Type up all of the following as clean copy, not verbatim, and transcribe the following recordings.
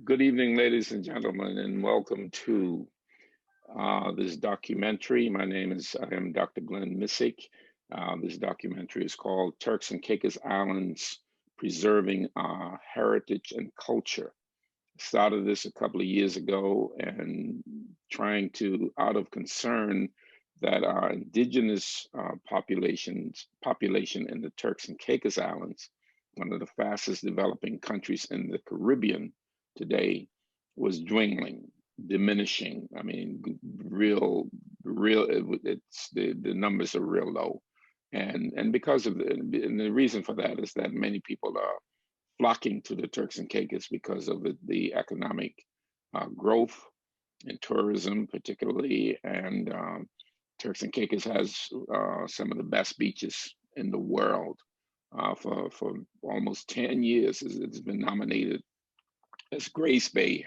Good evening, ladies and gentlemen, and welcome to this documentary. I am Dr. Glenn Missick. This documentary is called Turks and Caicos Islands, Preserving Our Heritage and Culture. Started this a couple of years ago and trying to, out of concern that our indigenous population in the Turks and Caicos Islands, one of the fastest developing countries in the Caribbean today, was dwindling, diminishing. I mean, it's the numbers are real low, and because of and the reason for that is that many people are flocking to the Turks and Caicos because of the economic growth in tourism, particularly. And Turks and Caicos has some of the best beaches in the world. For almost 10 years, it's been nominated as Grace Bay,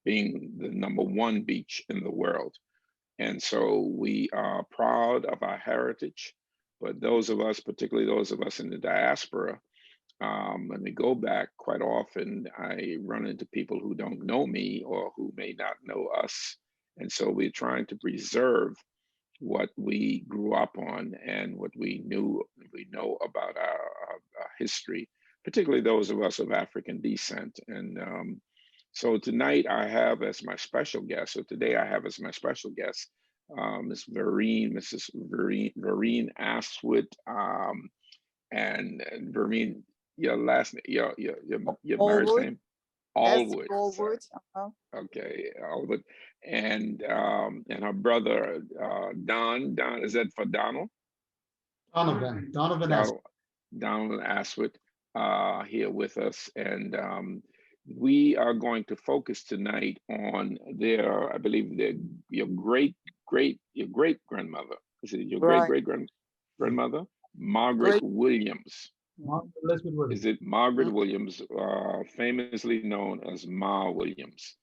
being the #1 beach in the world. And so we are proud of our heritage. But those of us, particularly those of us in the diaspora, when we go back, quite often I run into people who don't know me or who may not know us. And so we're trying to preserve what we grew up on and what we know about our history, particularly those of us of African descent. And so tonight I have as my special guest, so today I have as my special guest, Mrs. Vereen Astwood. And Vereen, your last name, your marriage Allwood, name, S. Allwood. Sorry. Allwood. Okay, Allwood, and her brother Don. Don, is that for Donald? Donovan S. Donald, Donald Astwood, here with us, and we are going to focus tonight on their, I believe, your your great grandmother. Is it your Right. great grandmother, Margaret Great. Williams? Elizabeth Is Williams. it Margaret Mhm. Williams, famously known as Ma Williams?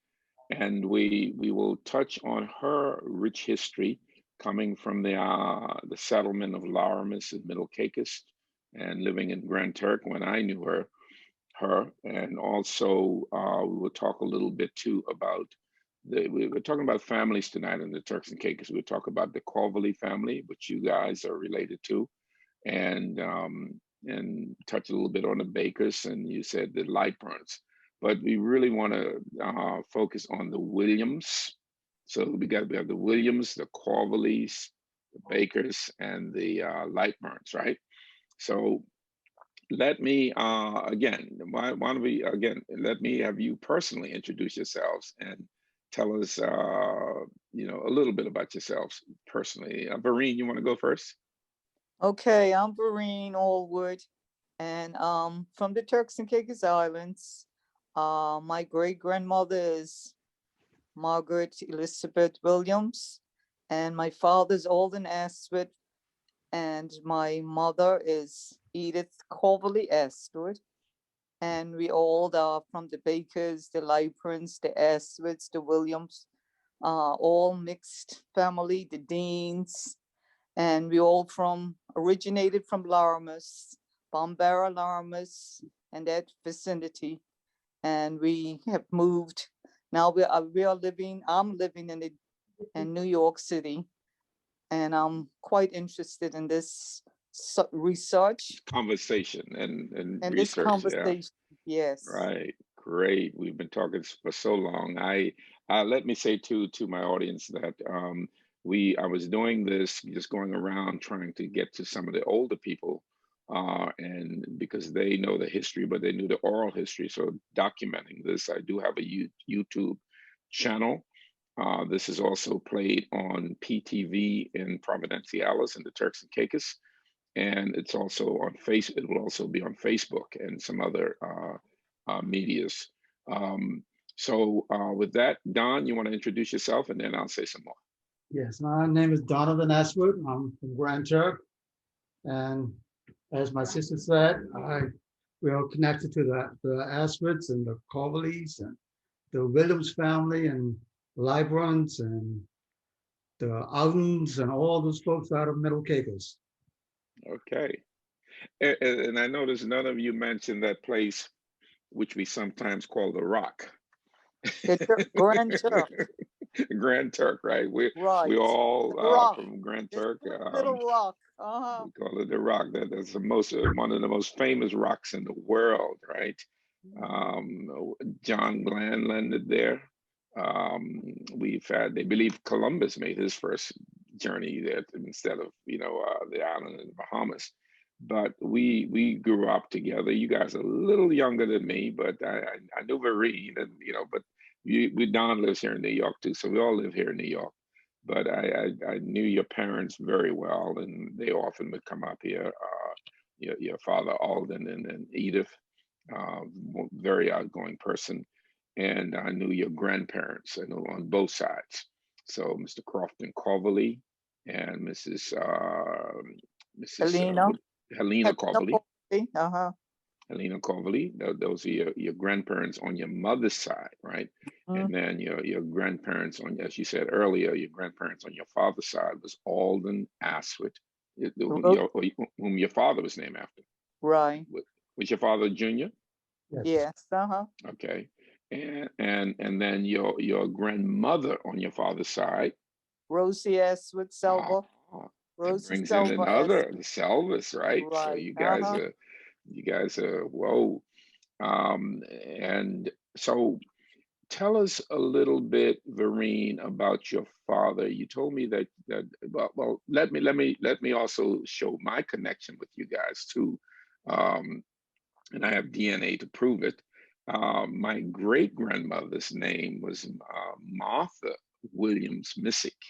And we will touch on her rich history coming from the settlement of Laramis in Middle Caicos and living in Grand Turk when I knew her, and also we will talk a little bit too about we were talking about families tonight in the Turks and Caicos. We'll talk about the Corvely family, which you guys are related to, and touch a little bit on the Bakers, and you said the Lightburns. But we really want to focus on the Williams. So we have the Williams, the Corvelys, the Bakers, and the Lightburns, right? So let me why don't we again let me have you personally introduce yourselves and tell us a little bit about yourselves personally. Vereen, you want to go first? Okay, I'm Vereen Allwood, and from the Turks and Caicos Islands. My great grandmother is Margaret Elizabeth Williams, and my father's Alden Astwood, and my mother is Edith Coverly Astwood. And we all are from the Bakers, the Librans, the Astwoods, the Williams, all mixed family, the Deans, and we all originated from Laramis, Bombera, Laramis, and that vicinity. And we have moved. Now I'm living in New York City, and I'm quite interested in this research Conversation and and this research, yeah. conversation. Yes. Right, great. We've been talking for so long. I let me say to my audience that I was doing this, just going around trying to get to some of the older people, and because they know the history, but they knew the oral history. So documenting this, I do have a YouTube channel. This is also played on PTV in Providenciales in the Turks and Caicos, and it's also on face. It will also be on Facebook and some other medias. With that, Don, you want to introduce yourself, and then I'll say some more. Yes, my name is Donovan Astwood. I'm from Grand Turk. And as my sister said, we are connected to the Astwoods and the Corvelys and the Williams family and Librans and the Aldens and all those folks out of Middle Caicos. Okay, and I noticed none of you mentioned that place, which we sometimes call the Rock. Grand Turk, Grand Turk, right? We right? all The Rock, from Grand the Turk. sweet little Rock. Uh-huh. We call it the Rock. That's the most one of the most famous rocks in the world, right? Mhm. Um, John Glenn landed there. We've had, they believe Columbus made his first journey there instead of, the island in the Bahamas. But we grew up together. You guys are a little younger than me, but I knew Vereen, and but Don lives here in New York too, so we all live here in New York. But I knew your parents very well, and they often would come up here. Your father Alden and Edith, very outgoing person, and I knew your grandparents. I know on both sides. So Mr. Crofton Coverley and Mrs. Helena, Helena Helena Coverley. Poitier, uh-huh. Helena Coverley. Those are your grandparents on your mother's side, right? Mm, And then your grandparents on, as you said earlier, your grandparents on your father's side was Alden Astwood, Ro- whom your father was named after. right. Was your father Junior? Yes. Yes, uh-huh. Okay. And then your grandmother on your father's side. Rosie Astwood Ah, Selva. that Rosie brings in Selva another, Astwood. the Selvis, right? So Right. Uh-huh. you guys are whoa. And so tell us a little bit, Vereen, about your father. You told me that well, let me also show my connection with you guys too. Um, and I have DNA to prove it. My great grandmother's name was Martha Williams Missick,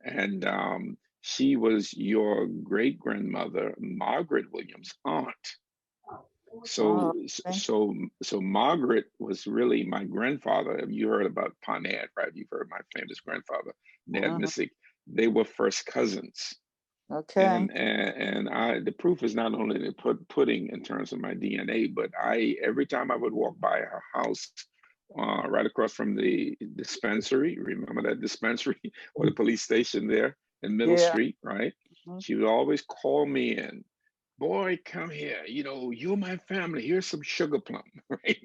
and she was your great grandmother, Margaret Williams' aunt. Oh, So, okay. so Margaret was really my grandfather. Have you heard about Ponad, right? You've heard my famous grandfather, Ned Mhm. Missick. They were first cousins. Okay. And I, the proof is not only the pudding in terms of my DNA, but I, every time I would walk by her house, right across from the dispensary, remember that dispensary or the police station there in Middle Yeah. Street, right? Mhm. She would always call me in, boy, come here. You're my family. Here's some sugar plum, right?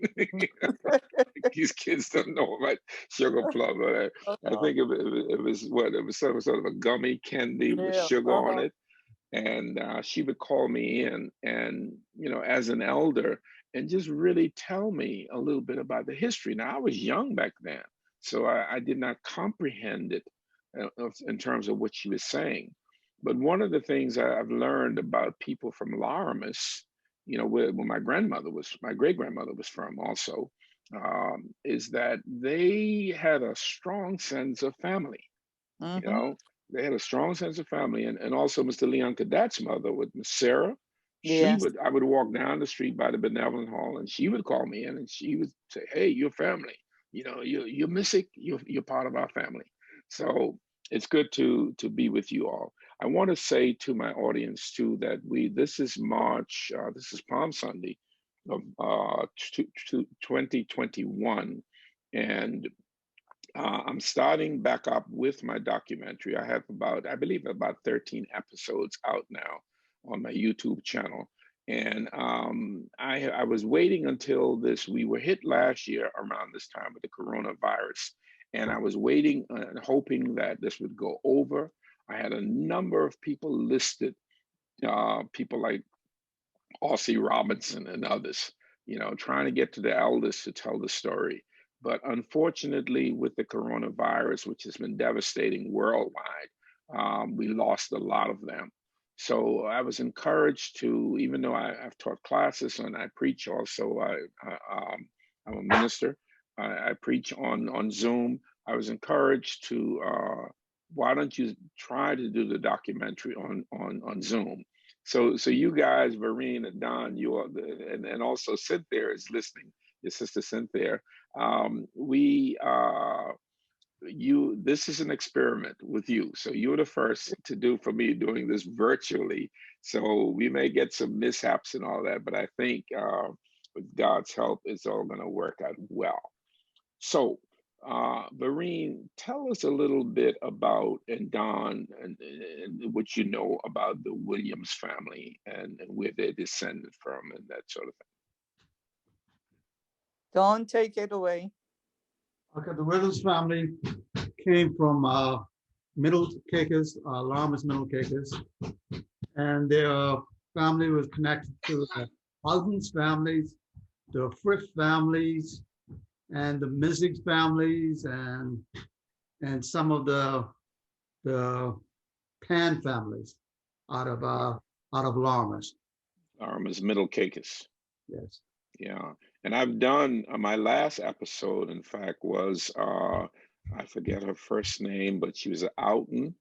These kids don't know about sugar plum. But I Uh-huh. think it was what? It was sort of a gummy candy with Yeah. sugar on Uh-huh. it. And she would call me in and, as an elder, and just really tell me a little bit about the history. Now, I was young back then, so I did not comprehend it in terms of what she was saying. But one of the things I've learned about people from Laramus, where my great grandmother was from also, is that they had a strong sense of family. You Mm-hmm. know, they had a strong sense of family, and also Mr. Leon Cadet's mother with Miss Sarah. Yes. I would walk down the street by the Benevolent Hall, and she would call me in, and she would say, "Hey, your family. You're missing. You're part of our family." So it's good to be with you all. I want to say to my audience too that this is March. This is Palm Sunday of 2021, and I'm starting back up with my documentary. I have I believe, about 13 episodes out now on my YouTube channel. And I was waiting until we were hit last year around this time with the coronavirus. And I was waiting and hoping that this would go over. I had a number of people listed, people like Ossie Robinson and others, trying to get to the elders to tell the story. But unfortunately, with the coronavirus, which has been devastating worldwide, we lost a lot of them. So I was encouraged to, even though I've taught classes and I preach also, I'm a minister, I preach on Zoom. I was encouraged to, why don't you try to do the documentary on Zoom? So you guys, Vereen and Don, you are and also Cynthia is listening. Your sister Cynthia. We this is an experiment with you. So you're the first to do for me doing this virtually. So we may get some mishaps and all that, but I think with God's help, it's all going to work out well. So, Vereen, tell us a little bit about, and Don, and what you know about the Williams family and where they're descended from and that sort of Don't take it away. Okay, the Williams family came from Middle Caicos, Lamas Middle Caicos, and their family was connected to the Huggins families, the Frith families, and the Mizig families, and some of the Pan families out of Lamas. Is Middle Caicos. Yes. Yeah, and I've done my last episode. In fact, was I forget her first name, but she was an Outen.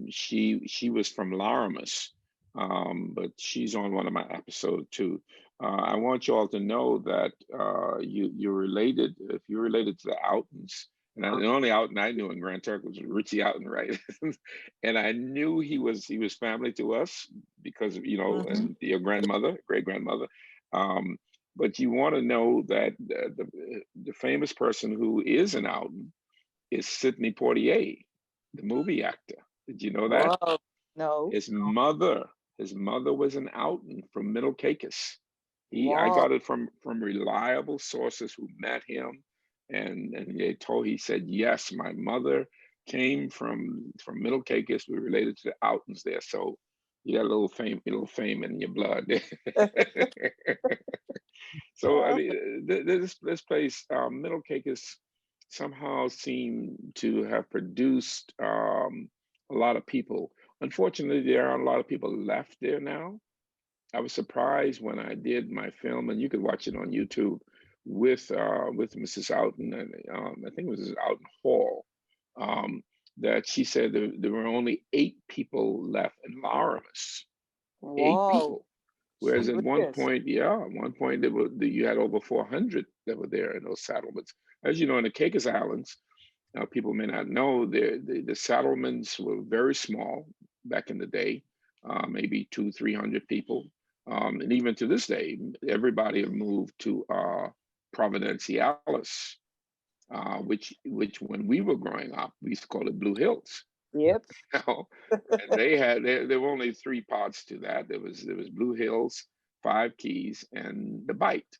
She was from Laramus, but she's on one of my episodes too. I want you all to know that you're related. If you're related to the Outens, and the only Outen I knew in Grand Turk was Richie Outen, right? And I knew he was family to us because of, and your grandmother, great grandmother. Um, but you want to know that the famous person who is an Outen is Sidney Poitier, the movie actor. Did you know that? Wow. No. His mother, his mother was an Outen from Middle Caicos. I Wow. got it from reliable sources who met him, and he said, yes, my mother came from Middle Caicos. We're related to the Outens there, so you got a little fame in your blood. So I mean, this place, Middle Caicos, somehow seem to have produced a lot of people. Unfortunately, there are a lot of people left there now. I was surprised when I did my film, and you could watch it on YouTube with Mrs. Outen, and I think it was Mrs. Outen Hall, that she said there were only 8 people left in Laramus. 8 Wow. people. Whereas at one Serious. point, you had over 400 that were there in those settlements. As you know, in the Caicos Islands, people may not know the settlements were very small back in the day, maybe 200-300 people, and even to this day, everybody have moved to Providenciales, which when we were growing up, we used to call it Blue Hills. Yep. And there were only 3 parts to that. There was Blue Hills, Five Keys, and the Bight.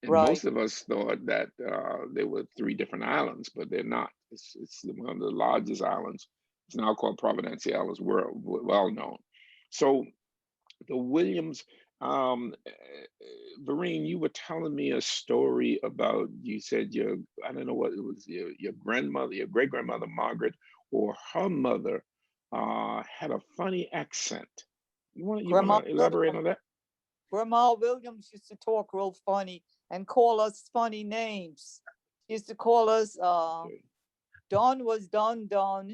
And Right. most of us thought that there were 3 different islands, but they're not. It's one of the largest islands. It's now called Providenciales, well known. So the Williams, Vereen, you were telling me a story about, you said I don't know what it was, your grandmother, your great grandmother Margaret, or her mother had a funny accent. You want Grandma to elaborate Williams, on that? Grandma Williams used to talk real funny and call us funny names. She used to call us Okay. Don was Don.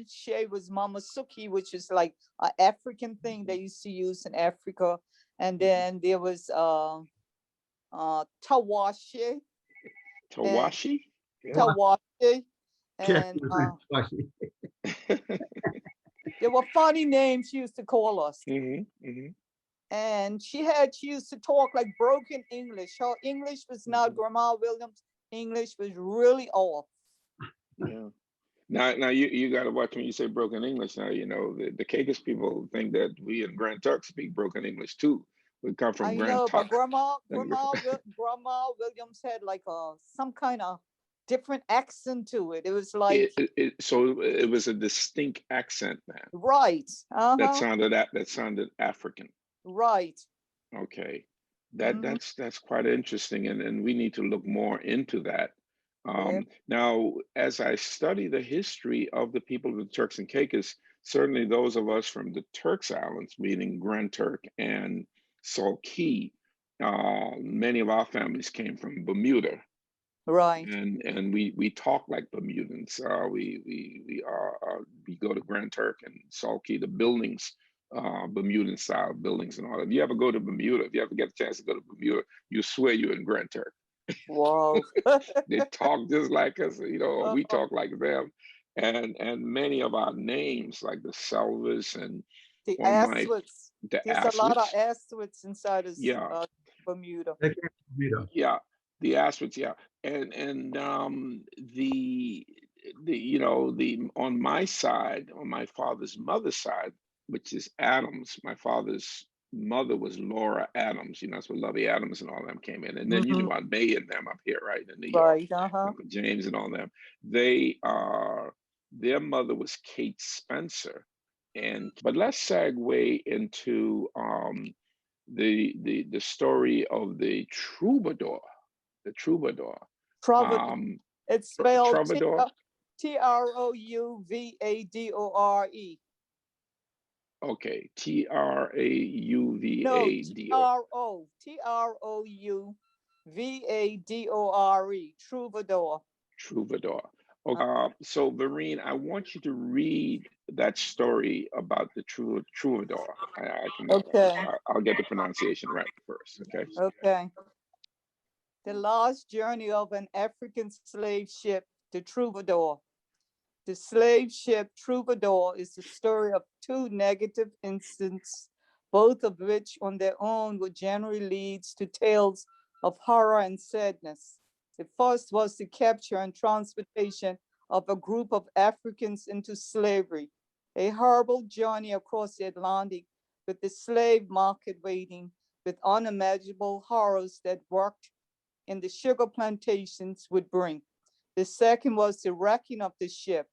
Shay was Mama Suki, which is like an African thing they used to use in Africa. And then there was Tawashi and Tawashi? Yeah. Tawashi. Yeah. And there were funny names she used to call us. And she used to talk like broken English. Her English was not Grandma Williams' English was really off. Yeah. Now you got to watch when you say broken English. Now you know the Caicos people think that we in Grand Turk speak broken English too. We come from I Grand know, but Turk. Grandma Williams had like some kind of different accent to it. It was like So it was a distinct accent, man. right. That sounded African. Right. Okay, that's quite interesting, and we need to look more into that. Yep. Now, as I study the history of the people of the Turks and Caicos, certainly those of us from the Turks Islands, meaning Grand Turk and Salt Key, many of our families came from Bermuda, Right. and we talk like Bermudans. We go to Grand Turk and Salt Key, the buildings, Bermudan style buildings and all that. If you ever go to Bermuda, if you ever get a chance to go to Bermuda, you swear you're in Grand Turk. Wow. They talk just like us, or we talk like them. And many of our names, like the Selvas and The on my Astwoods. the There's a lot of Astwoods, Astwoods inside of yeah, Bermuda. yeah, the Astwoods, yeah, and the on my side, on my father's mother's side, which is Adams, my father's mother was Laura Adams. You know, that's where Lovey Adams and all them came in. And then you Mhm. know about May and them up here, right, in New York, Right. Uh-huh. Uncle James and all them. They are, their mother was Kate Spencer. And but let's segue into the story of the troubadour, the troubadour. Troubadour. Um, It's spelled Troubadour. Trouvadore. Okay, No, Truvador. Trouvadore. Troubadour. Troubadour. Okay, so Vereen, I want you to read that story about the Troubadour. I can, Okay. I'll get the pronunciation right first. Okay. Okay. The last journey of an African slave ship, the Troubadour. The slave ship Troubadour is the story of two negative incidents, both of which on their own would generally lead to tales of horror and sadness. The first was the capture and transportation of a group of Africans into slavery, a horrible journey across the Atlantic with the slave market waiting with unimaginable horrors that worked in the sugar plantations would bring. The second was the wrecking of the ship,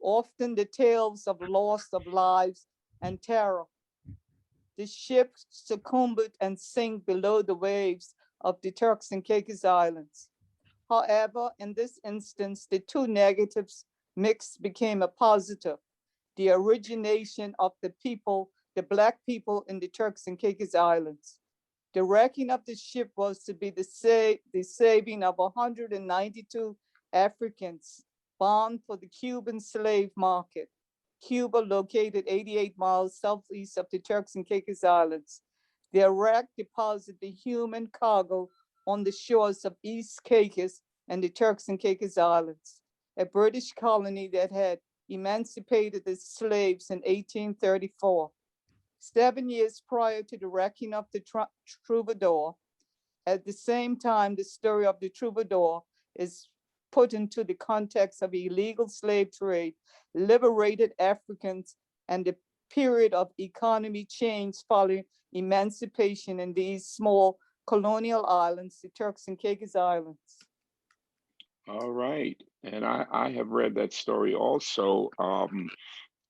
often the tales of loss of lives and terror. The ship succumbed and sank below the waves of the Turks and Caicos Islands. However, in this instance, the two negatives mixed became a positive, the origination of the people, the Black people in the Turks and Caicos Islands. The wrecking of the ship was to be the saving of 192 Africans bound for the Cuban slave market. Cuba, located 88 miles southeast of the Turks and Caicos Islands. The wreck deposited the human cargo on the shores of East Caicos and the Turks and Caicos Islands, a British colony that had emancipated its slaves in 1834. 7 years prior to the wrecking of the Troubadour, at the same time, the story of the Troubadour is put into the context of illegal slave trade, liberated Africans, and the period of economy change following emancipation in these small colonial islands, the Turks and Caicos Islands. All right. And I have read that story also.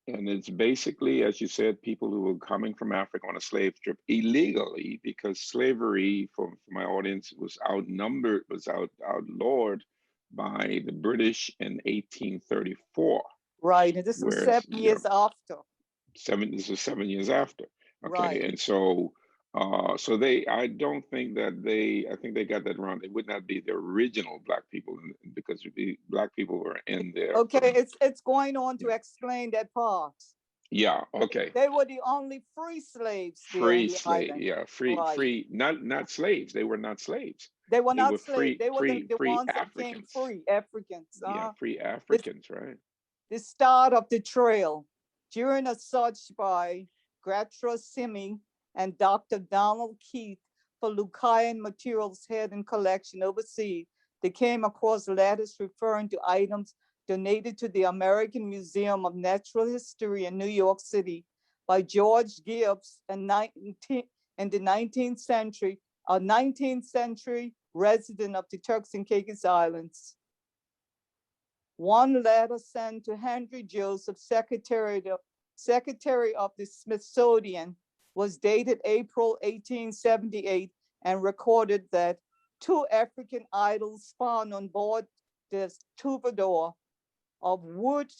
And it's basically, as you said, people who were coming from Africa on a slave trip illegally because slavery, for my audience, was outnumbered, was outlawed by the British in 1834. Right, and this was Whereas, 7 years after. this was 7 years after. Okay, Right. and so so they, I don't think that they, I think they got that wrong. It would not be the original Black people because the Black people were in there. Okay, it's going on to explain that part. Yeah, okay. They were the only free slaves there in Free the slave, island. yeah, free, Right. free, not slaves. They were not slaves. They were They not were slaves. They were the free ones that became Africans. free Africans. Yeah, free This, Africans, right? the start of the trail. During a search by Gratra Simi and Dr. Donald Keith for Lucayan materials hidden collection overseas, they came across letters referring to items donated to the American Museum of Natural History in New York City by George Gibbs in the 19th century, a 19th century resident of the Turks and Caicos Islands. One letter sent to Henry Joseph, Secretary of the Smithsonian, was dated April 1878 and recorded that two African idols found on board the Troubadour of wood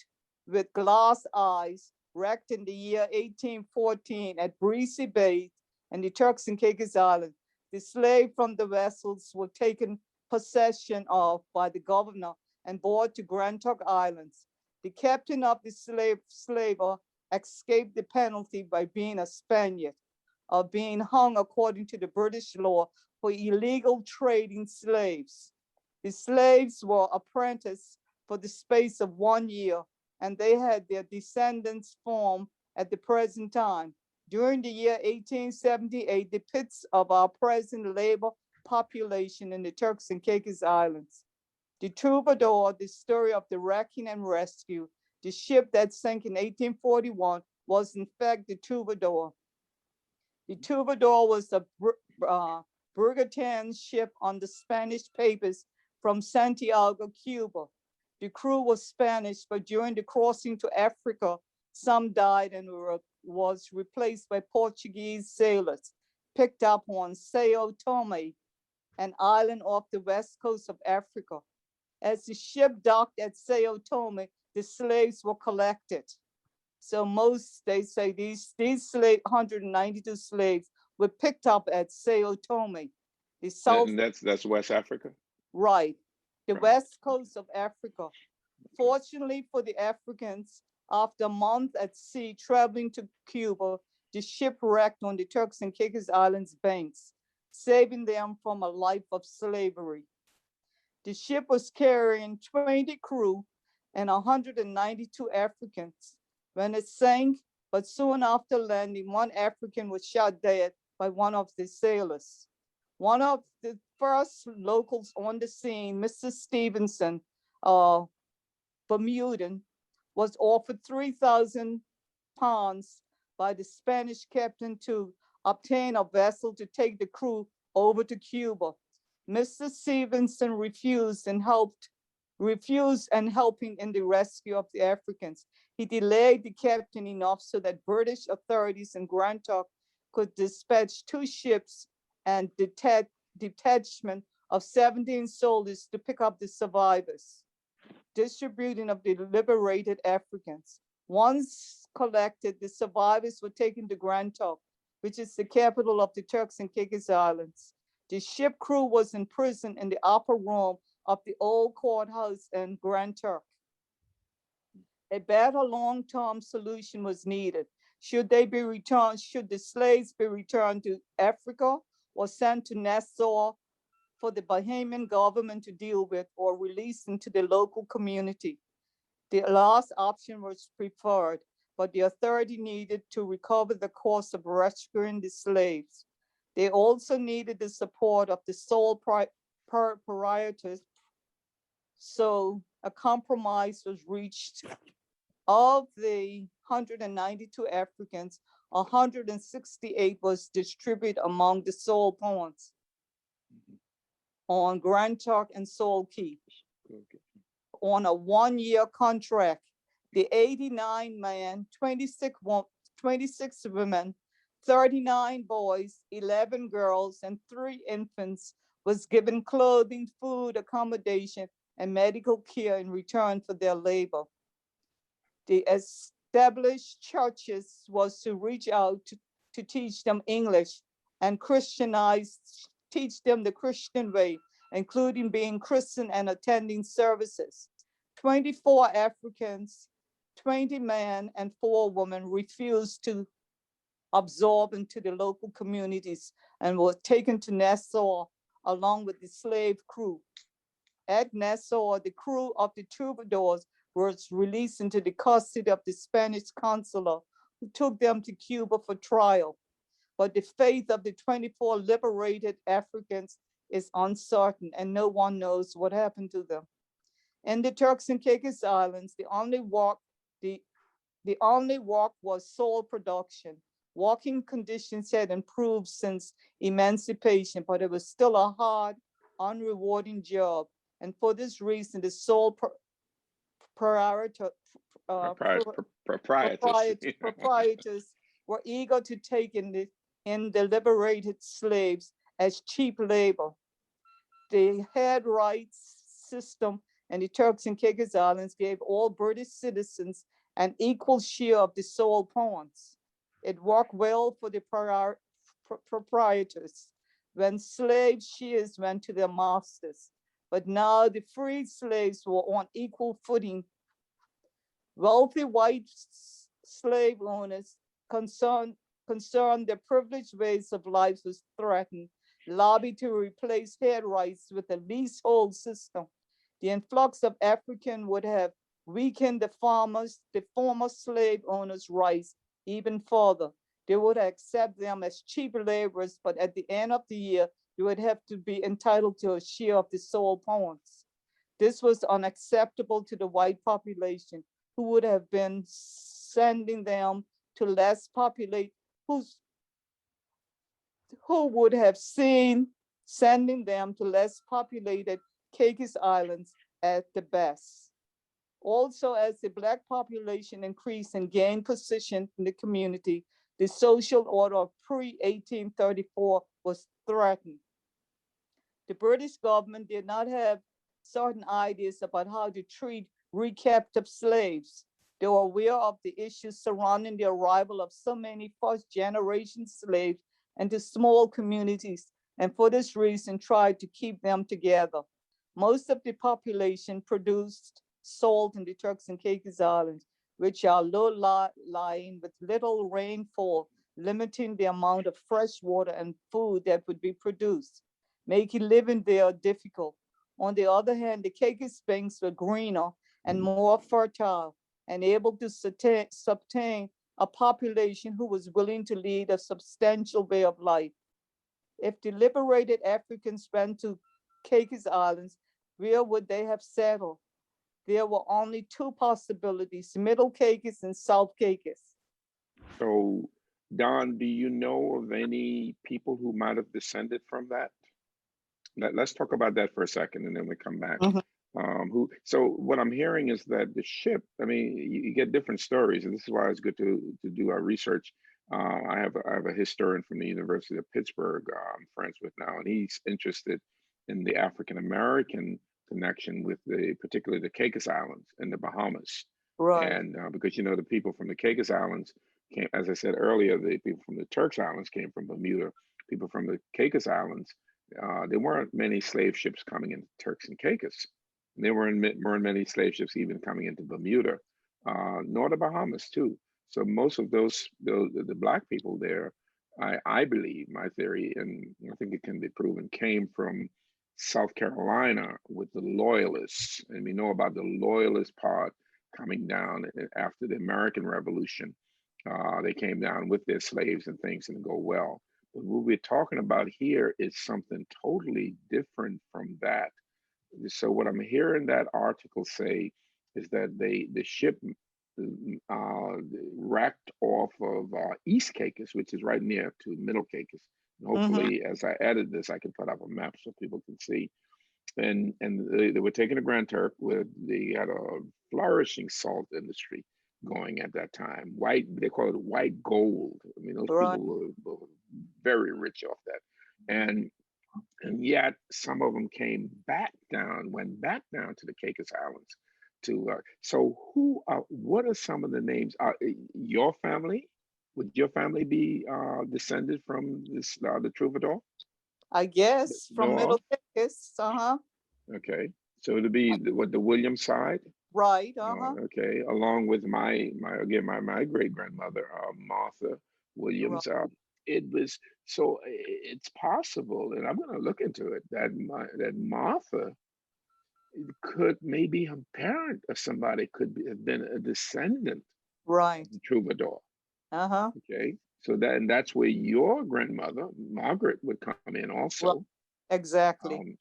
with glass eyes, wrecked in the year 1814 at Breezy Bay in the Turks and Caicos Islands. The slaves from the vessels were taken possession of by the governor and brought to Grand Trunk Islands. The captain of the slaver escaped the penalty by being a Spaniard, or being hung according to the British law for illegal trading slaves. The slaves were apprenticed for the space of 1 year, and they had their descendants form at the present time. During the year 1878, the pits of our present labor population in the Turks and Caicos Islands. The Troubadour, the story of the wrecking and rescue, the ship that sank in 1841 was in fact the Troubadour. The Truvador was a brigantine ship on the Spanish papers from Santiago, Cuba. The crew was Spanish, but during the crossing to Africa, some died and was replaced by Portuguese sailors picked up on Sao Tome, an island off the west coast of Africa. As the ship docked at Sao Tome, the slaves were collected. So they say these 192 slaves were picked up at Sao Tome, the south. And that's West Africa? Right, the Right. west coast of Africa. Fortunately for the Africans, after a month at sea traveling to Cuba, the ship wrecked on the Turks and Caicos Islands banks, saving them from a life of slavery. The ship was carrying 20 crew and 192 Africans when it sank, but soon after landing, one African was shot dead by one of the sailors. One of the first locals on the scene, Mr. Stevenson, Bermudan, was offered 3,000 pounds by the Spanish captain to obtain a vessel to take the crew over to Cuba. Mr. Stevenson refused and helping in the rescue of the Africans. He delayed the captain enough so that British authorities in Grand Turk could dispatch 2 ships and detachment of 17 soldiers to pick up the survivors, distributing of the liberated Africans. Once collected, the survivors were taken to Grand Turk, which is the capital of the Turks and Caicos Islands. The ship crew was imprisoned in the upper room of the old courthouse in Grand Turk. A better long-term solution was needed. Should the slaves be returned to Africa or sent to Nassau for the Bahamian government to deal with, or released into the local community? The last option was preferred, but the authority needed to recover the cost of rescuing the slaves. They also needed the support of the sole proprietors, so a compromise was reached. Of the 192 Africans, 168 was distributed among the sole pawns on Grand Turk and Sole Key on a 1-year contract. The 89 men, 26 women, 39 boys, 11 girls, and 3 infants was given clothing, food, accommodation, and medical care in return for their labor. The established churches was to reach out to teach them English and teach them the Christian way, including being Christian and attending services. 24 Africans, 20 men, and 4 women refused to absorb into the local communities and were taken to Nassau along with the slave crew. At Nassau, the crew of the Truvadors was released into the custody of the Spanish consular, who took them to Cuba for trial. But the fate of the 24 liberated Africans is uncertain, and no one knows what happened to them. In the Turks and Caicos Islands, the only work was soil production. Walking conditions had improved since emancipation, but it was still a hard, unrewarding job. And for this reason, the soil proprietors were eager to take in the liberated slaves as cheap labor. The head rights system in the Turks and Caicos Islands gave all British citizens an equal share of the soil pawns. It worked well for the proprietors when slave shares went to their masters. But now the freed slaves were on equal footing. Wealthy white slave owners concerned their privileged ways of life was threatened, lobbied to replace head rights with a leasehold system. The influx of African would have weakened the former slave owners' rights even further. They would accept them as cheap laborers, but at the end of the year, you would have to be entitled to a share of the soil pawns. This was unacceptable to the white population, who would have been sending them to less populate, who would have seen sending them to less populated Caicos Islands at the best. Also, as the Black population increased and gained position in the community, the social order of pre-1834 was threatened. The British government did not have certain ideas about how to treat recaptured slaves. They were aware of the issues surrounding the arrival of so many first-generation slaves into small communities, and for this reason tried to keep them together. Most of the population produced salt in the Turks and Caicos Islands, which are low-lying with little rainfall, limiting the amount of fresh water and food that would be produced, making living there difficult. On the other hand, the Caicos banks were greener and more fertile and able to sustain a population who was willing to lead a substantial way of life. If the liberated Africans went to Caicos Islands, where would they have settled? There were only two possibilities, Middle Caicos and South Caicos. So, Don, do you know of any people who might have descended from that? Let's talk about that for a second, and then we come back. So what I'm hearing is that the ship, I mean, you get different stories, and this is why it's good to do our research. I have a historian from the University of Pittsburgh I'm friends with now, and he's interested in the African American connection with particularly the Caicos Islands and the Bahamas. Right. And because the people from the Caicos Islands came, as I said earlier, the people from the Turks Islands came from Bermuda. People from the Caicos Islands, there weren't many slave ships coming into Turks and Caicos. There weren't many slave ships even coming into Bermuda, nor the Bahamas too. So most of the Black people there, I believe, my theory, and I think it can be proven, came from South Carolina with the Loyalists. And we know about the Loyalist part coming down after the American Revolution. They came down with their slaves and things didn't go well. But what we're talking about here is something totally different from that. So what I'm hearing that article say is that the ship wrecked off of East Caicos, which is right near to Middle Caicos. And hopefully, as I edit this, I can put up a map so people can see. And they were taking a Grand Turk where they had a flourishing salt industry going at that time. They call it white gold. I mean, those people were very rich off that. And yet some of them went back down to the Caicos Islands. So what are some of the names? Your family? Would your family be descended from the Truvador? I guess from Middle Caicos. Okay, so it'd be the Williams side. Right. Okay, along with my great grandmother Martha Williams. Right. It's possible, and I'm going to look into it, that Martha could, maybe her parent or somebody have been a descendant right of the Troubadour. Okay, so that's where your grandmother Margaret would come in also. Well, exactly.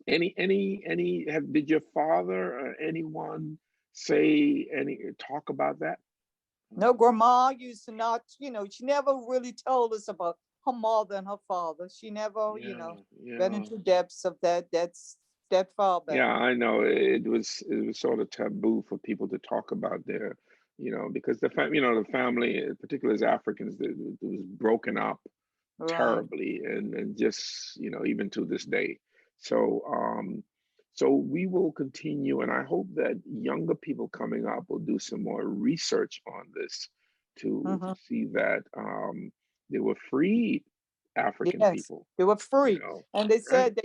Did your father or anyone talk about that? No, grandma used to not, she never really told us about her mother and her father. She never, went into depths of that. That's that far back. Yeah, I know. It was sort of taboo for people to talk about their, because the family, particularly as Africans, it was broken up terribly, and just, even to this day. So we will continue, and I hope that younger people coming up will do some more research on this to see that they were freed African people. They were free, and they said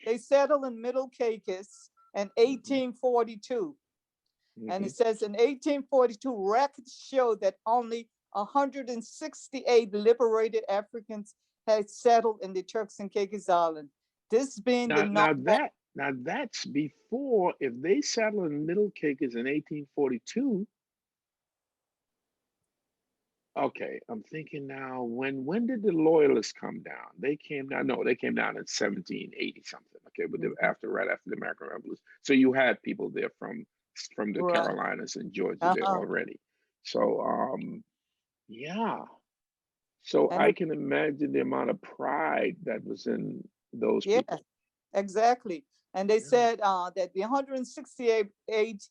they settled in Middle Caicos in 1842, and it says in 1842 records show that only 168 liberated Africans had settled in the Turks and Caicos Island. This being the number. Now that's before, if they settled in Middle Caicos in 1842. Okay, I'm thinking now, when did the Loyalists come down? They came down in 1780 something. Okay, but right after the American Revolution. So you had people there from the Carolinas and Georgia there already. So yeah. So And I can imagine the amount of pride that was in those yes, people. exactly. And they Yeah. said that the 168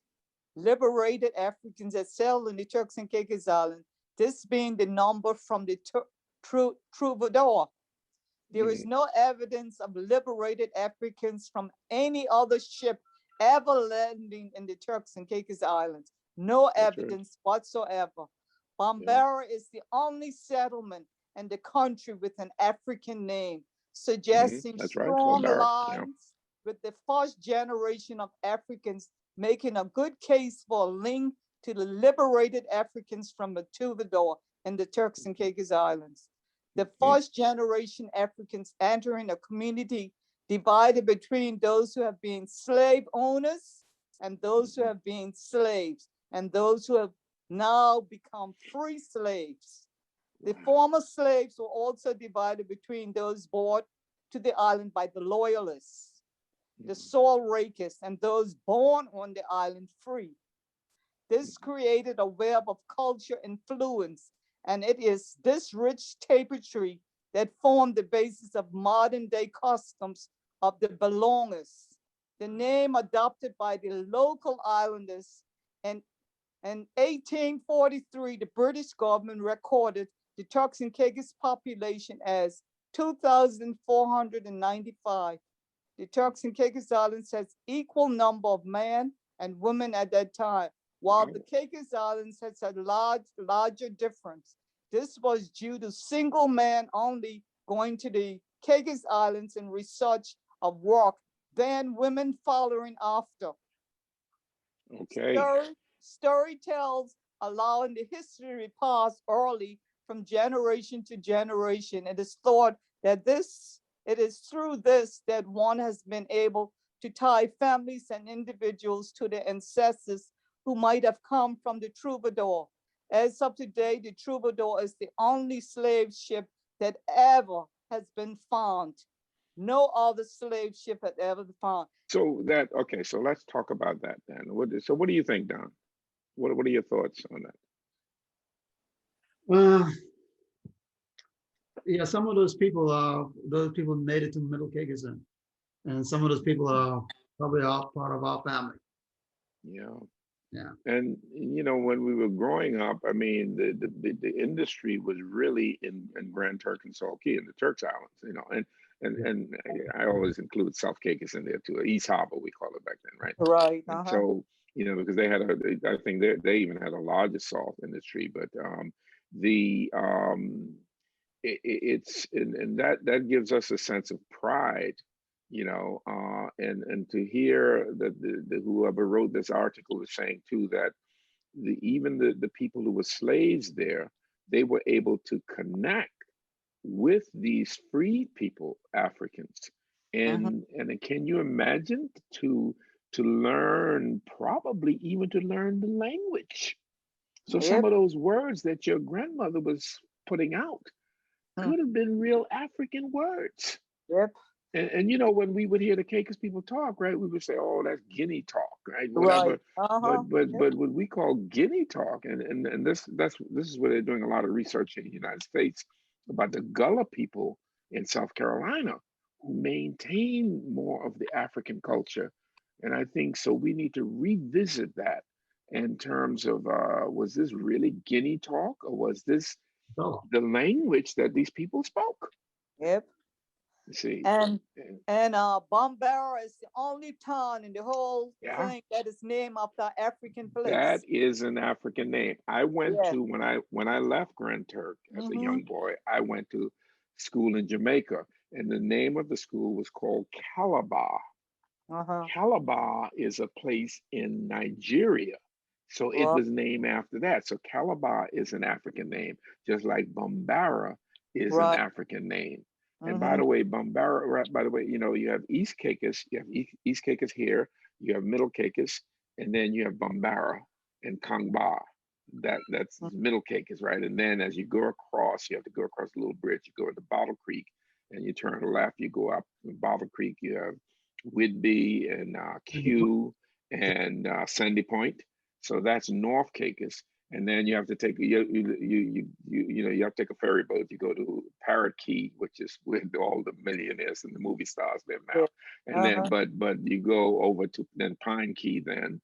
liberated Africans that settled in the Turks and Caicos Islands, this being the number from the Truvador. There is Mhm. no evidence of liberated Africans from any other ship ever landing in the Turks and Caicos Islands. No That's right. evidence whatsoever. Yeah. Bambara is the only settlement in the country with an African name, Hmm. suggesting That's right. strong Bombara. Yeah. lines with the first generation of Africans, making a good case for a link to the liberated Africans from the Truvador in the Turks and Caicos Islands. The Mhm. first generation Africans entering a community divided between those who have been slave owners and those who have been slaves, and those who have now become free slaves. The Wow. former slaves were also divided between those brought to the island by the loyalists, the soil rakers, and those born on the island free. This created a web of culture influence, and it is this rich tapestry that formed the basis of modern day customs of the belongers. The name adopted by the local islanders, and in 1843, the British government recorded the Turks and Caicos population as 2,495. The Turks and Caicos Islands has equal number of men and women at that time, while the Wow. Caicos Islands has a larger difference. This was due to single men only going to the Caicos Islands in research of work, then women following after. Okay. Story tells, allowing the history to pass early from generation to generation. It is thought that it is through this that one has been able to tie families and individuals to their ancestors who might have come from the Troubadour. As of today, the Troubadour is the only slave ship that ever has been found. No other slave ship had ever been found. So that okay. So let's talk about that then. So what do you think, Don? What are your thoughts on that? Uh, yeah, some of those people made it to Middle Caicos, and some of those people are probably all part of our family. Yeah. Yeah. And when we were growing up, I mean, the industry was really in Grand Turk and Salt Key in the Turks Islands, and I always include South Caicos in there too, East Harbor we call it back then, right? Right. And so because I think they even had a larger salt industry, but the it's and that gives us a sense of pride, and to hear that the whoever wrote this article is saying too that even the people who were slaves there, they were able to connect with these free people, Africans, and can you imagine to learn, probably even to learn the language? So some Yep. of those words that your grandmother was putting out Mm. could have been real African words. Yep. And when we would hear the Caicos people talk, right, we would say, "Oh, that's Guinea talk," right, Right. whatever. But what we call Guinea talk, and this is where they're doing a lot of research in the United States about the Gullah people in South Carolina who maintain more of the African culture, and I think so. We need to revisit that in terms of was this really Guinea talk, or was this So, the language that these people spoke? Yep. You see, And and Bombara is the only town in the whole yeah. thing that is named after African That place. is an African name. I went Yes. to when I left Grand Turk as a Mm-hmm. young boy, I went to school in Jamaica, and the name of the school was called Calabar. Uh-huh. Calabar is a place in Nigeria. So it Right. was named after that. So Calabar is an African name, just like Bambara is an Right. African name. And by Mm-hmm. the way, Bambara, right, by the way, you have East Caicos, you have East Caicos here, you have Middle Caicos, and then you have Bambara and Kangba. That's Middle Caicos, right? And then as you go across, you have to go across a little bridge, you go into Bottle Creek, and you turn left, you go up Bottle Creek, you have Whidbey and Q and Sandy Point. So that's North Caicos. and then you have to take you have to take a ferry boat. You go to Parrot Key, which is where all the millionaires and the movie stars live now. Yeah. And then but you go over to then Pine Key, then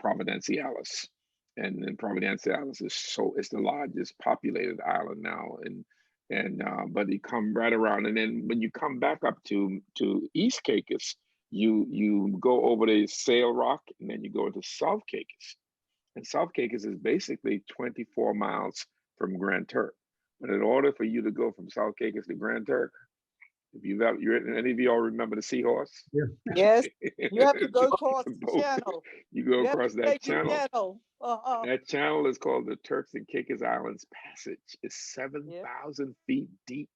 Providenciales, and then Providenciales is the largest populated island now, and but you come right around, and then when you come back up to East Caicos, you go over the Sail Rock, and then you go to South Caicos. And South Caicos is basically 24 miles from Grand Turk. But in order for you to go from South Caicos to Grand Turk, if any of y'all remember the Seahorse? Yeah. Yes, you have to go across the channel. You go You have across to that take the channel. channel. That channel is called the Turks and Caicos Islands Passage. It's 7,000 feet deep.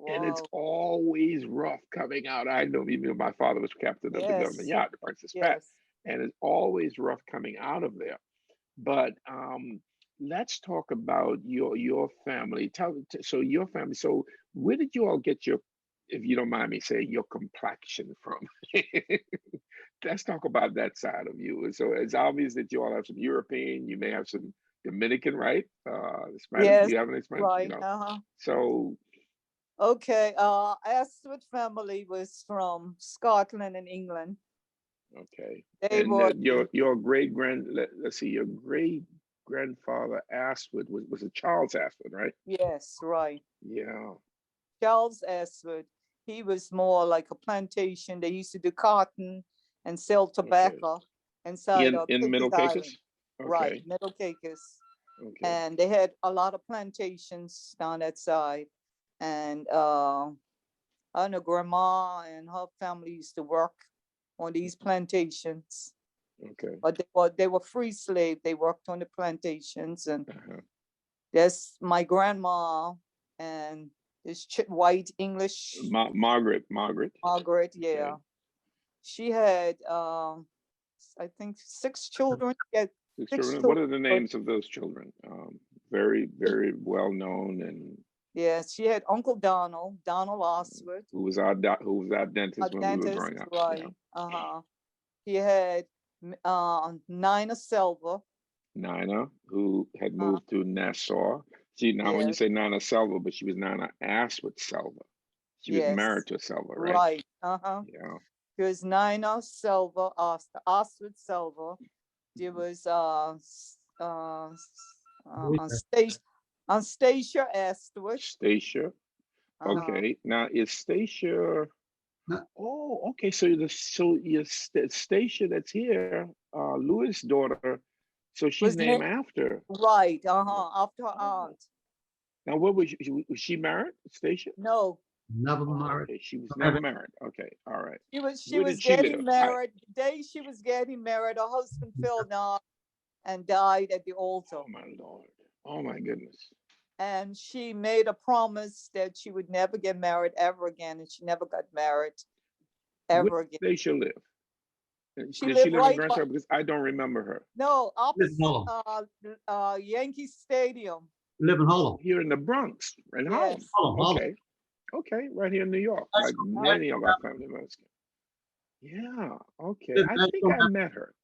And it's Wow. always rough coming out. I know, even my father was captain of the government Yes. yacht, the Princess Pat, Yes. and it's always rough coming out of there. But let's talk about your family. So your family. So where did you all get your, if you don't mind me saying, your complexion from? Let's talk about that side of you. So it's obvious that you all have some European. You may have some Dominican, right? Spanish. Yes. Do you have any Spanish? Right. So. Okay. Astwood family was from Scotland and England. Okay. They were your great let's see, your great grandfather Astwood was it Charles Astwood, right? Yes, right. Yeah. Charles Astwood. He was more like a plantation. They used to do cotton and sell tobacco inside of in Middle Caicos Caicos? Island. Right, Middle Caicos. Okay. And they had a lot of plantations down that side. And I know grandma and her family used to work on these plantations. Okay. But they were free slave. They worked on the plantations, and that's my grandma and this white English Margaret. Margaret, yeah. Okay. She had I think 6 children. Yeah, 6 children. What are the names of those children? Very, very well known. And yes, she had Uncle Donald Astwood, who was our dentist when we were growing up. Right. Yeah. He had Nina Silva. Nina, who had moved to Nassau. See, now when you say Nina Silva, but she was Nina Astwood Silva. She was married to Silva, right? Right. Yeah. She was Nina Silva, Astwood Silva. There was Stacia Astwood. Stacia. Okay. Now is Stacia. Oh, okay. So your Stacia that's here, Louis' daughter. So she's named after. Right. After her aunt. Now, what was she married, Stacia? No. Never married. Okay, she was never married. Okay, all right. She was getting married. The day she was getting married, her husband fell down and died at the altar. Oh my Lord. Oh my goodness. And she made a promise that she would never get married ever again, and she never got married ever again. Where did she live? Did she live in Grand Turk? Because I don't remember her. No, opposite Yankee Stadium. Live in Harlem. Here in the Bronx, in Harlem. Okay. Okay, right here in New York, like many of our family members. Yeah, okay. I think I met her.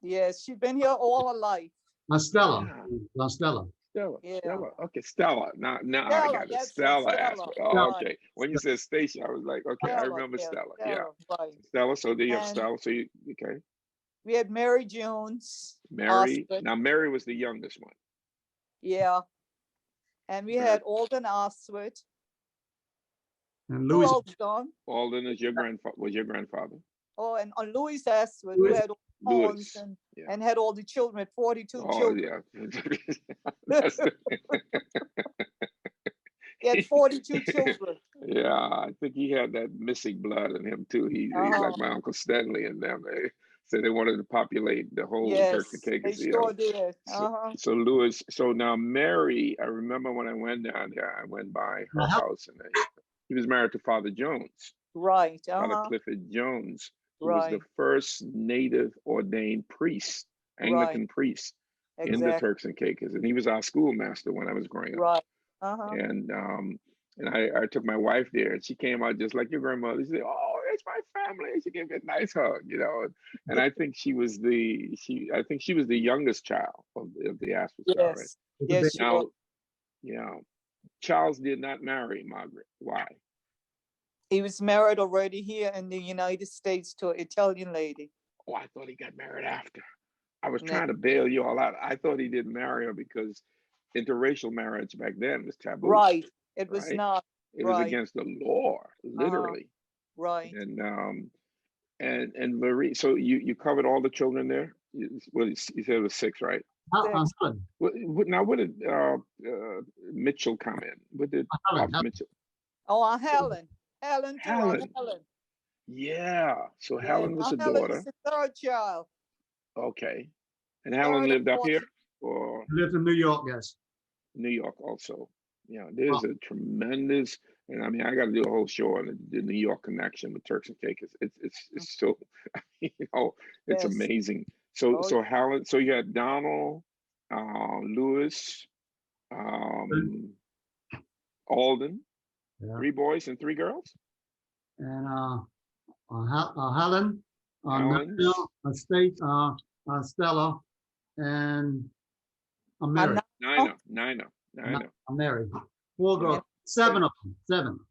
Yes, she's been here all her life. Stella. Yeah. Stella. Yeah. Stella. Okay, Stella. Now I got it. Stella Astwood. Oh, okay. When you said Stacia, I was like, okay, I remember Stella. Yeah. Right. Stella. So there you have Stella. So you okay. We had Mary Jones. Mary. Now Mary was the youngest one. Yeah. And we had Alden Astwood. And Louis. Alden is your grandfather. Oh, and Louis Astwood, who had horns and had all the children, 42 children. Yeah. He had 42 children. Yeah, I think he had that missing blood in him too. He's like my Uncle Stanley and them. They said they wanted to populate the whole Turks and Caicos. They sure did. So Louis, so now Mary, I remember when I went down there, I went by her house, and he was married to Father Jones. Right. Father Clifford Jones, who was the first native ordained priest, Anglican priest in the Turks and Caicos. And he was our schoolmaster when I was growing up. Right. And I took my wife there, and she came out just like your grandmother. She said, "Oh, where's my family? She gave me a nice hug, you know. And I think she was I think she was the youngest child of the Astwood child, right? Yes, yes, she was. Now, yeah, Charles did not marry Margaret. Why? He was married already here in the United States to an Italian lady. Oh, I thought he got married after. I was No, trying to bail you all out. I thought he didn't marry her because interracial marriage back then was taboo, right. It was right? not It was right. against the law, Uh-huh. literally. Right. And Marie, so you covered all the children there? Well, you said it was six, right? Six. Helen, Now, what did Mitchell come in? What did Helen, Pops Mitchell? Oh, Helen. Helen too. Helen. Helen. Yeah. So Yeah. Helen was a Helen is daughter. the third child. Okay. And Helen Third lived up daughter. here or lived in New York, yes. New York also? Yeah, Well, there's a tremendous, and I mean, I got to do a whole show on the New York connection with Turks and Caicos. It's so, you know, it's Yes. amazing. So Oh, Helen, so you had Donald, Lewis, um, Alden, yeah. 3 boys and 3 girls. And Helen, Helen, Nathaniel, State, Stella, and I'm married. Nina. I'm married. 4 girls, Yeah. 7 of them, 7. I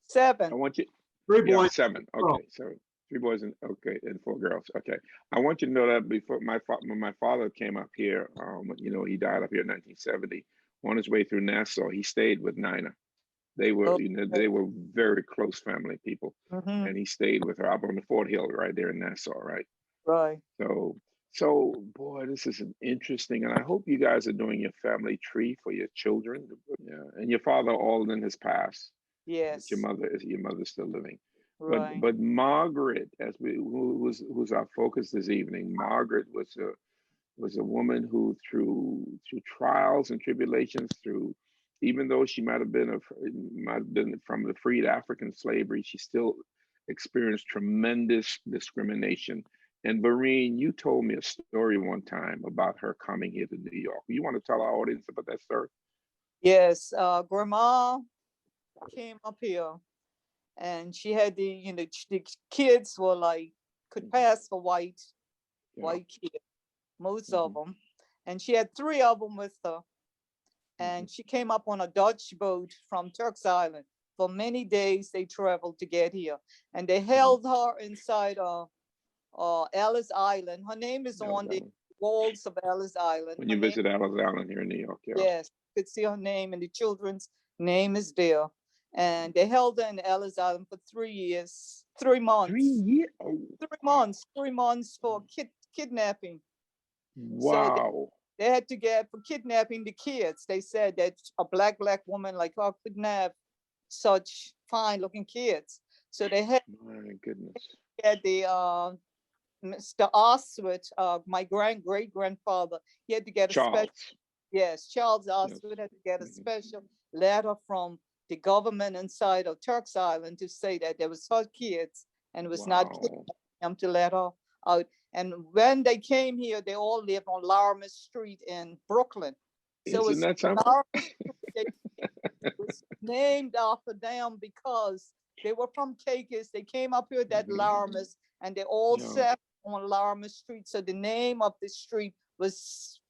7. want you, 3 yeah, boys. 7. Okay, so 3 boys and okay, and 4 girls. Okay, I want you to know that before when my father came up here, you know, he died up here in 1970. On his way through Nassau, he stayed with Nina. They were, you know, Okay. they were very close family people, Mm-hmm. and he stayed with her up on the Fort Hill right there in Nassau, right? Right. So boy, this is an interesting, and I hope you guys are doing your family tree for your children. Yeah, and your father Alden has passed, but Yes. your mother's still living. Right. But Margaret, who's our focus this evening, Margaret was a woman who through trials and tribulations, through even though she might have been from the freed African slavery, she still experienced tremendous discrimination. And Vereen, you told me a story one time about her coming here to New York. You want to tell our audience about that story? Yes. Grandma came up here, and she had the kids were like could pass for white Yeah. kids, most of them, and she had 3 of them with her. Mhm. And she came up on a Dutch boat from Turk's Island. For many days they traveled to get here, and they held her inside Ellis Island. Her name is Ellis on the Island. walls of Ellis Island. When Her you name, visit Ellis Island here in New York, yeah. yes, you could see her name, and the children's name is there. And they held her in Ellis Island for 3 years, 3 3 months, years. Oh, 3 months, 3 months for kidnapping. So wow. they had to get for kidnapping the kids. They said that a black woman like her couldn't have such fine looking kids. So they had My goodness. the Mr. Astwood, my great grandfather. He had to get a special. Charles. Yes, Charles Yes. Astwood had to get a Mhm. special letter from the government inside of Turk's Island to say that there was her kids and it was not Wow. him to let her out. And when they came here, they all lived on Larimer Street in Brooklyn. So Isn't it's that something? Larimer Street. It was named after them because they were from Caicos. They came up here that Mhm. Larimer's, and they all Yeah. sat on Larimer Street. So the name of the street was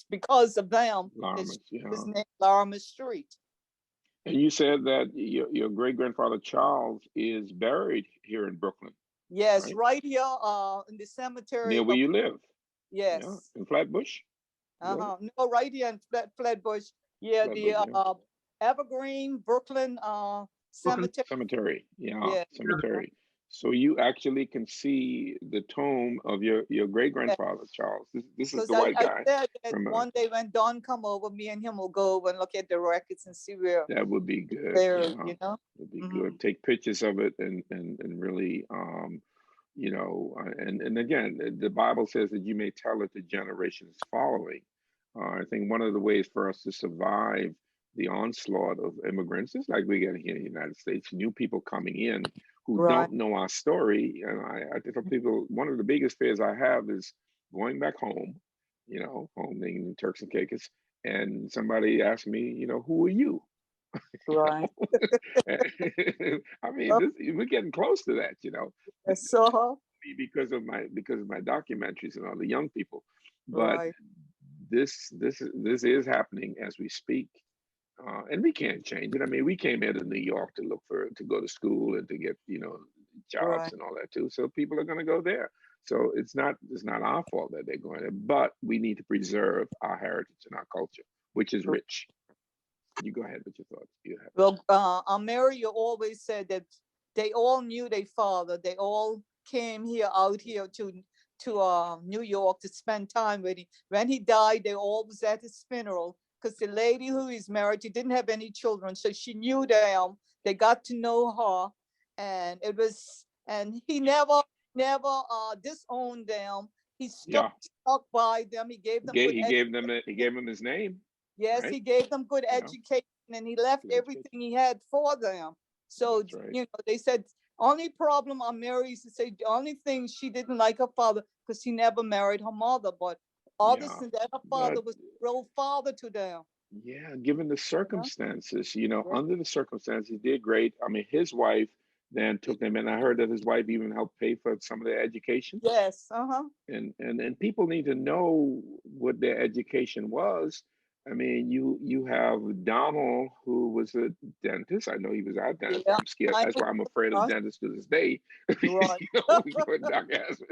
because of them. The Larimer, street yeah. was named Larimer Street. And you said that your great grandfather Charles is buried here in Brooklyn, Yes, right? right here in the cemetery. Near where you live. Yeah. Yes. In Flatbush? Uh-huh. No, right here in Flatbush. Yeah, Flatbush, the yeah. Evergreen Brooklyn cemetery. Cemetery. Yeah, Yeah. cemetery. So you actually can see the tomb of your great grandfather Charles. This is Because the white I guy. said that From one day when Don come over, me and him will go over and look at the records and see where that would be good. there, Yeah, you know. would be Mhm. good. Take pictures of it and really you know, and again, the Bible says that you may tell it to generations following. I think one of the ways for us to survive the onslaught of immigrants is like we get here in the United States, new people coming in who Right. don't know our story. And I tell people, one of the biggest fears I have is going back home, you know, home in Turks and Caicos, and somebody asks me, you know, who are you? Right. I mean, we're getting close to that, So, because of my documentaries and all the young people. But right, this is happening as we speak, and we can't change it. I mean, we came here to New York to go to school and to get jobs right. and all that too. So people are going to go there. So it's not our fault that they're going there, but we need to preserve our heritage and our culture, which is rich. You go ahead with your thoughts. You have. Well, Mary always said that they all knew their father. They all came out here to New York to spend time with him. When he died, they all was at his funeral because the lady who he's married to didn't have any children, so she knew them. They got to know her, and he never disowned them. He Yeah. stuck by them. He gave them good. He gave him his name. Yes, right? he gave them good Yeah. education and he left Good education. everything he had for them. So, That's right. they said, only problem on Mary used to say, the only thing she didn't like her father because he never married her mother. But other Yeah, than that, her father but was a real father to them. yeah, given the circumstances, Right. under the circumstances, he did great. I mean, his wife then took them, and I heard that his wife even helped pay for some of their education. Yes. Uh-huh. And people need to know what their education was. I mean, you have Donald, who was a dentist. I know he was our dentist. Yeah. I'm scared. That's why I'm afraid of dentists to this day. Right. Dr. Asman,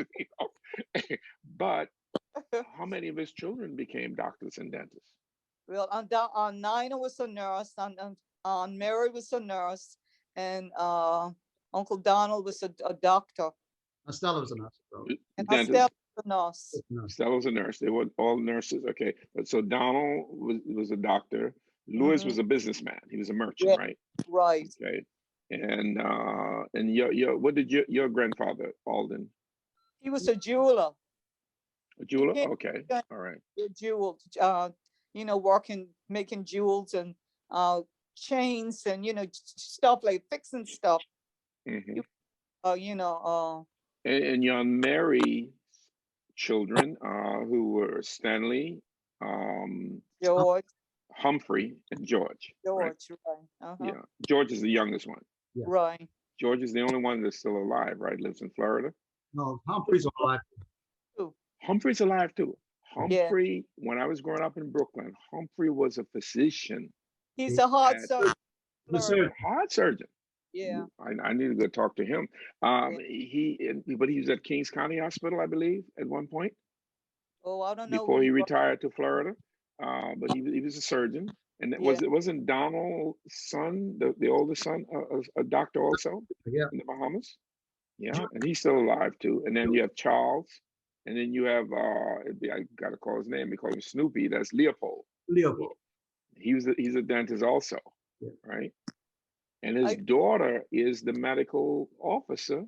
But how many of his children became doctors and dentists? Well, Nina was a nurse, and Mary was a nurse, and Uncle Donald was a doctor, Stella was a nurse. So. and Dentist. Estelle was a nurse. Stella was a nurse. They were all nurses. Okay. So Donald was a doctor. Louis was a businessman. He was a merchant, Yeah, right? right. Okay. And what did your grandfather, Alden? He was a jeweler. A jeweler? came Okay. to All right. Jewels, making jewels and chains and stuff like fixing stuff. hmm You know, And your Mary children, who were Stanley, George, Humphrey, and George. Right? right? Yeah. George is the youngest one. Yeah. Right. George is the only one that's still alive, right? Lives in Florida. No, Humphrey's alive. Humphrey's alive too. Yeah. Humphrey, when I was growing up in Brooklyn, Humphrey was a physician. He's a heart at- surgeon. Heart surgeon. Yeah. I need to go talk to him. But he was at Kings County Hospital, I believe, at one point Oh, I don't know. before he retired to Florida. But he was a surgeon, and it wasn't Donald's son, the oldest son, a doctor also Yeah. in the Bahamas. Yeah, and he's still alive too. And then you have Charles, and then you have I gotta call his name. We call him Snoopy. That's Leopold. Leopold. He's a dentist also, Yeah. right? And his daughter is the medical officer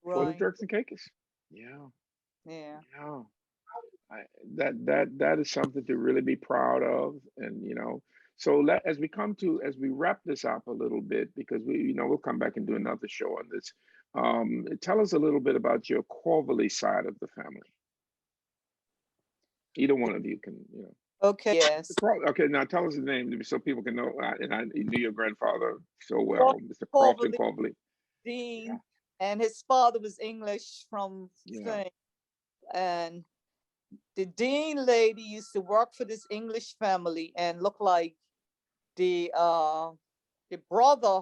for the Turks and Caicos. Yeah. Yeah. Yeah. That is something to really be proud of, and so as we wrap this up a little bit, because we'll come back and do another show on this. Tell us a little bit about your Corverley side of the family. Either one of you can, Okay. Yes. Okay, now tell us the name so people can know. And I knew your grandfather so well, Mr. Crofton Corverley. Dean, and his father was English from Spain, and the Dean lady used to work for this English family and looked like the brother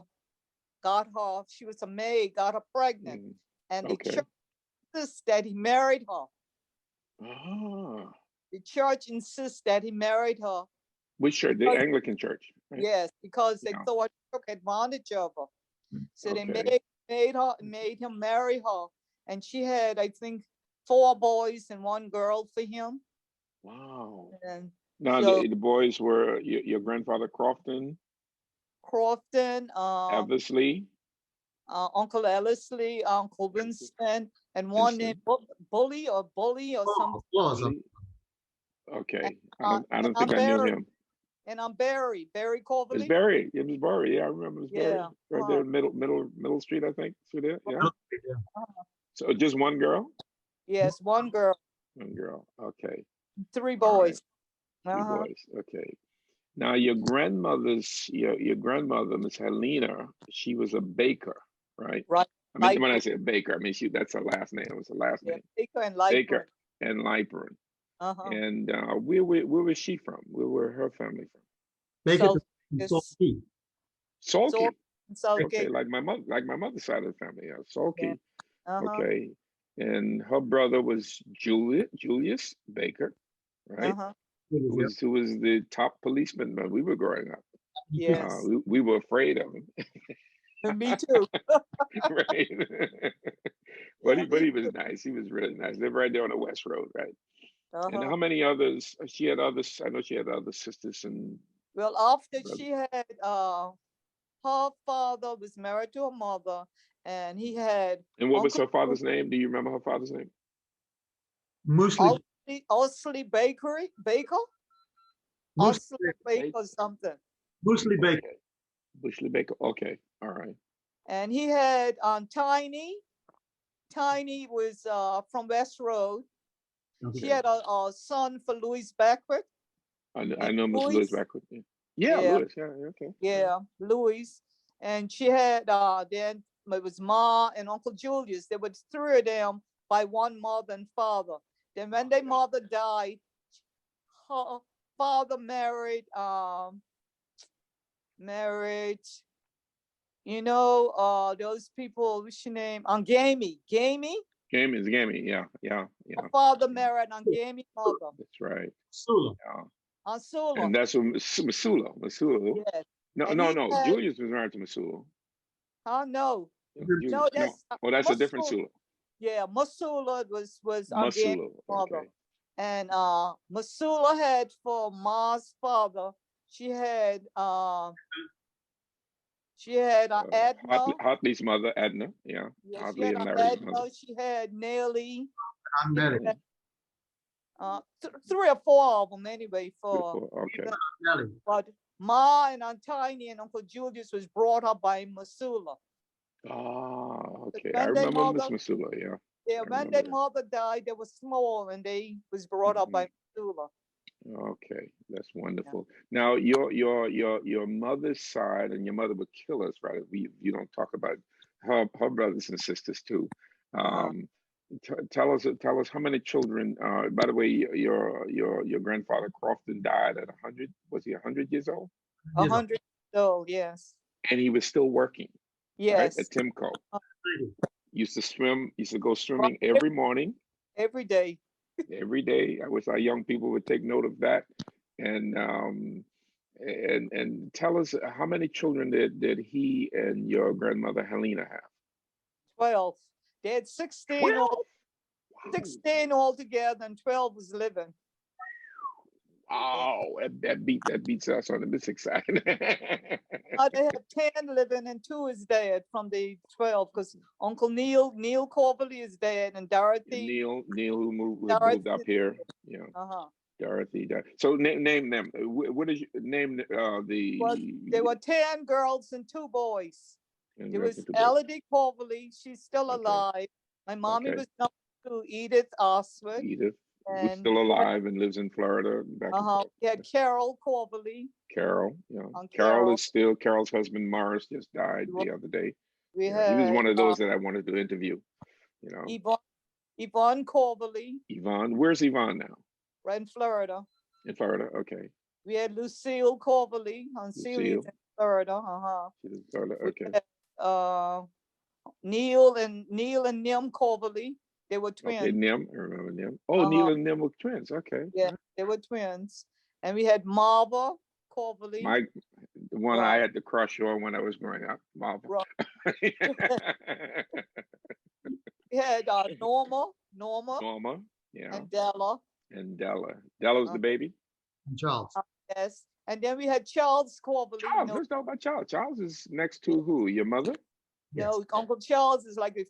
got her. She was a maid, got her pregnant, and the church insists that he married her. Ah. The church insists that he married her. Which church? The Anglican church. Right? Yes, because they thought he took advantage of her. So they made him marry her, and she had, I think, 4 boys and 1 girl for him. Wow. And now so, the boys were your grandfather Crofton, Eversley, Uncle Ellerslie, Uncle Winston, and one named Bully or something. Okay, I don't think I knew him. And I'm Barry Corverley. It's Barry. It was Barry. Yeah, I remember. It's Barry. Yeah. Right there, Middle Street, I think. Through there. Yeah. So just one girl. Yes, 1 girl. 1 girl. Okay. 3 boys. Right. 3 boys. Okay. Now, your grandmother, Miss Helena, she was a baker, right? Right. I mean, when I Lightburn. say baker, I mean that's her last name. It was her last Yeah, name, Baker and Baker Lightburn. and Lightburn. Uh-huh. And where was she from? Where were her family from? Baker South and is Salty. Salkey. Okay, Southgate. like my mother's side of the family. Yeah, Yeah. Salkey. Uh-huh. Okay, and her brother was Julius Baker, right? Uh-huh. Who was the top policeman when we were growing up. Yes. We were afraid of him, Me too. right? Yeah, But me he was too. nice. He was really nice. They're right there on the West Road, right? And Uh-huh. how many others? She had others. I know she had other sisters and Well, after brothers. she had her father was married to her mother, and he had And what was Uncle her father's name? Do you remember her father's name? Mostly, Osley Baker? mostly, Osley Baker something. mostly Baker. Okay. Bushley Baker. Okay. All right. And he had Tiny. Tiny was from West Road. She Okay. had a son for Louis Beckwith. I And know Miss Lewis Louis, backward. Yeah. Yeah, yeah, Lewis. Yeah. Okay. yeah, Louis. And she had then it was Ma and Uncle Julius. There was three of them by one mother and father. Then when their mother died, her father married, those people, what's your name? Gamey. Gammy. Yeah. Yeah. Her Yeah. father married Gamey mother. That's right. Sula. Yeah. Sula. And that's what Masula. Yes. No, And no, he no. had, Julius was married to Masula. no, Julius. no, No. that's Oh, that's a different Masula. Sula. Yeah, Masula was Gamey's Masula. mother. Okay. And Masula had for Ma's father, she had Adna. Hartley's mother, Edna. Yeah. Yeah, she Hartley had and Larry's mother. Adna, she had Nellie. I'm She Nelly. had, three or four of them anyway for Okay. Nelly. but Ma and Aunt Tiny and Uncle Julius was brought up by Masula. Ah, okay. I When their remember Miss mother, Masula. Yeah. yeah, I when remember their that. mother died, they were small and they was brought up Mhm. by Masula. Okay, that's Yeah. wonderful. Now, your mother's side, and your mother would kill us, right? If you don't talk about her brothers and sisters too. Uh-huh. Tell us how many children. By the way, your grandfather Crofton died at 100. Was he 100 years old? 100 years old, yes. And he was still working, right? At Yes. Timco. Used to swim. Used to go Right. swimming every morning. Every day. Every day. I wish our young people would take note of that. And tell us how many children did he and your grandmother Helena have? 12. They had 16 12. all, Wow. 16 altogether, and 12 was living. Oh, that beats us on the this exciting. They have 10 living and 2 is dead from the 12 because Uncle Neil Corbley is dead and Dorothy. Neil who moved up Dorothy. here. Yeah. Uh-huh. Dorothy. So name them. What is your name? Well, there were 10 girls and 2 boys. There was Elodie Corbley. She's still alive. My mommy was number 2, Edith Astwood. Edith, who's And still alive and lives in Florida. we had Carol Corbley. Carol, yeah. Carol is still Carol's husband Morris just died the other day. We he had was one of those that I wanted to interview. You know, Yvonne Corbley. Yvonne, where's Yvonne now? Right in Florida. In Florida, okay. We had Lucille Corbley on Celia's in Florida. Uh-huh. She's in Florida, okay. Had, Neil and Nim Corbley. They were twins. Okay, Nim, I remember Nim. Oh, Neil and Nim were twins. Okay. Yeah, they were twins. And we had Marva Corbley. The one I had to crush on when I was growing up, Marva. We had Norma, yeah. and Della. Della was the baby. And Charles. Yes. And then we had Charles Corbley. Charles, let's talk about Charles. Charles is next to who? Your mother? No, Uncle Charles is like the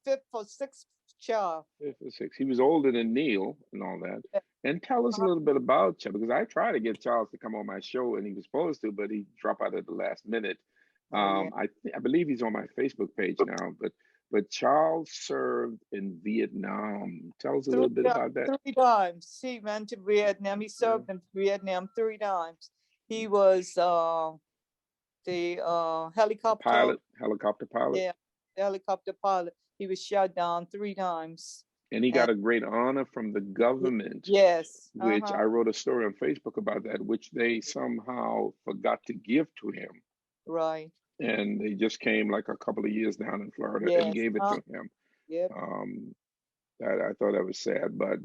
fifth or sixth child. Fifth or sixth. He was older than Neil and all that. Yeah. And tell us a little bit about Charles, because I tried to get Charles to come on my show and he was supposed to, but he dropped out at the last minute. I believe he's on my Facebook page now, but Charles served in Vietnam. Tell us a little bit about that. 3 times. He went to Vietnam. He served in Vietnam 3 times. He was the helicopter helicopter pilot. Yeah, the helicopter pilot. He was shot down 3 times. And he And got a great honor from the government, yes, which I wrote a story on Facebook about that, which they somehow forgot to give to him. right. And they just came like a couple of years down in Florida and Yes. gave it to him. Yep. I thought that was sad, but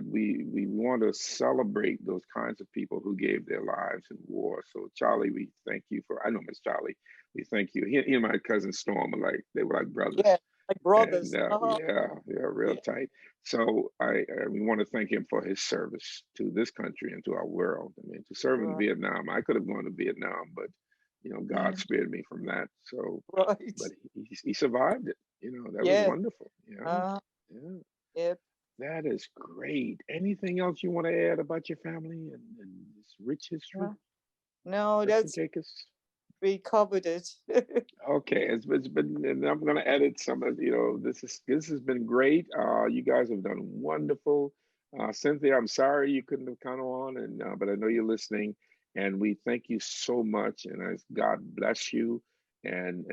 we want to celebrate those kinds of people who gave their lives in war. So Charlie, we thank you for. I know Miss Charlie. We thank you. He and my cousin Storm are like they were like brothers. Yeah, like brothers. And, yeah, real tight. So we want to thank him for his service to this country and to our world. I mean, to serve in Vietnam, I could have gone to Vietnam, but you know, God spared me from that. So, but he survived it. You know, that was wonderful. Yeah. Yep. That is great. Anything else you want to add about your family and this rich history? No, that's we covered it. Okay, it's been, and I'm gonna edit some of, you know, this has been great. You guys have done wonderful. Cynthia, I'm sorry you couldn't have come on, and but I know you're listening, and we thank you so much, and as God bless you, and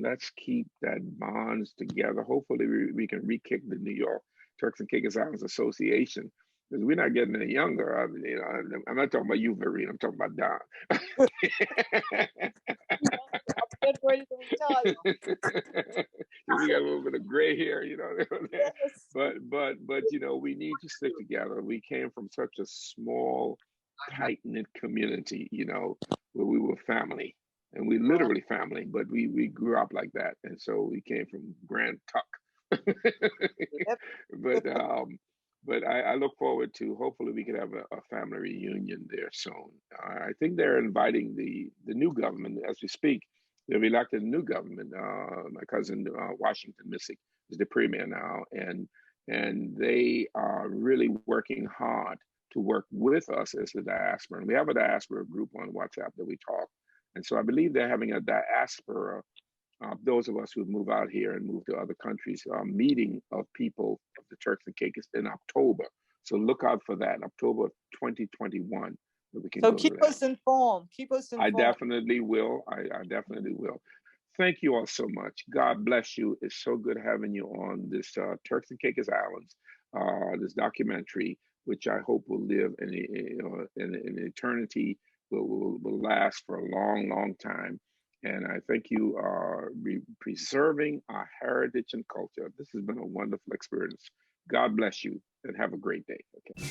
let's keep that bonds together. Hopefully, we can re-kick the New York Turks and Caicos Islands Association, because we're not getting any younger. I mean, you know, I'm not talking about you, Vereen. I'm talking about Don. Get ready to retire. We got a little bit of gray hair, you know. Yes. But you know, we need to stick together. We came from such a small, tight-knit community, you know, where we were family. And we literally family, but we grew up like that. And so we came from Grand Tuck. But I look forward to, hopefully we could have a family reunion there soon. I think they're inviting the new government as we speak. They've elected a new government. My cousin Washington Missick is the premier now, and they are really working hard to work with us as the diaspora. And we have a diaspora group on WhatsApp that we talk. And so I believe they're having a diaspora, those of us who move out here and move to other countries, meeting of people of the Turks and Caicos in October. So look out for that, October 2021. We can so keep us informed. Keep us informed. I definitely will. I definitely will. Thank you all so much. God bless you. It's so good having you on this Turks and Caicos Islands, this documentary, which I hope will live in eternity, will last for a long, long time. And I thank you preserving our heritage and culture. This has been a wonderful experience. God bless you and have a great day. Okay.